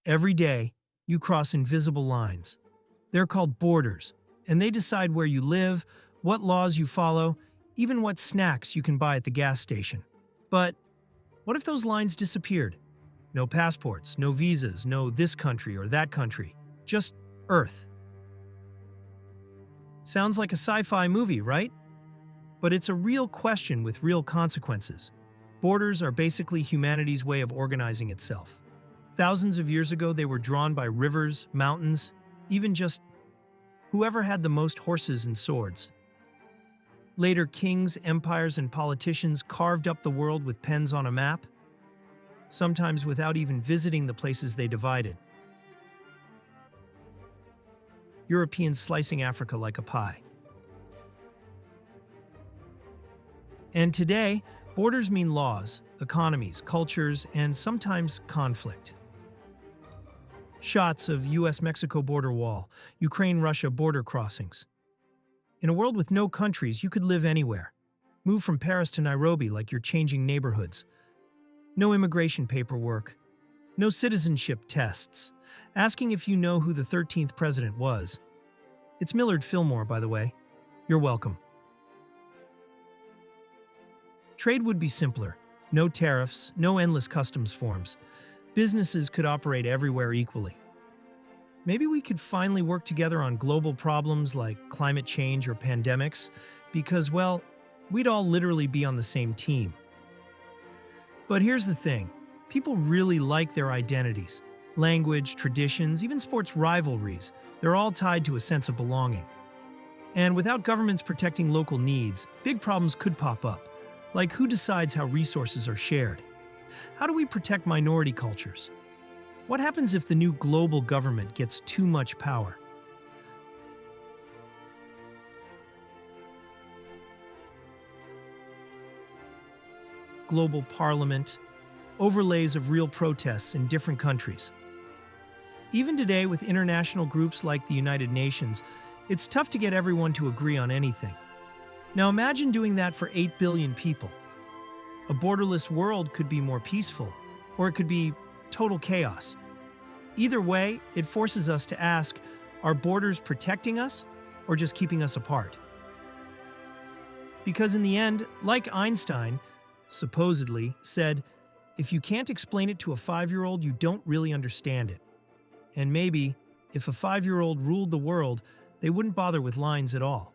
Every day, you cross invisible lines. They're called borders, and they decide where you live, what laws you follow, even what snacks you can buy at the gas station. But what if those lines disappeared? No passports, no visas, no this country or that country. Just Earth. Sounds like a sci-fi movie, right? But it's a real question with real consequences. Borders are basically humanity's way of organizing itself. Thousands of years ago, they were drawn by rivers, mountains, even just whoever had the most horses and swords. Later, kings, empires, and politicians carved up the world with pens on a map, sometimes without even visiting the places they divided. Europeans slicing Africa like a pie. And today, borders mean laws, economies, cultures, and sometimes conflict. Shots of US-Mexico border wall, Ukraine-Russia border crossings. In a world with no countries, you could live anywhere. Move from Paris to Nairobi like you're changing neighborhoods. No immigration paperwork. No citizenship tests. Asking if you know who the 13th president was. It's Millard Fillmore, by the way. You're welcome. Trade would be simpler. No tariffs, no endless customs forms. Businesses could operate everywhere equally. Maybe we could finally work together on global problems like climate change or pandemics, because, well, we'd all literally be on the same team. But here's the thing. People really like their identities. Language, traditions, even sports rivalries. They're all tied to a sense of belonging. And without governments protecting local needs, big problems could pop up. Like who decides how resources are shared? How do we protect minority cultures? What happens if the new global government gets too much power? Global parliament, overlays of real protests in different countries. Even today, with international groups like the United Nations, it's tough to get everyone to agree on anything. Now imagine doing that for 8 billion people. A borderless world could be more peaceful, or it could be total chaos. Either way, it forces us to ask, are borders protecting us or just keeping us apart? Because in the end, like Einstein, supposedly, said, if you can't explain it to a 5-year-old, you don't really understand it. And maybe, if a 5-year-old ruled the world, they wouldn't bother with lines at all.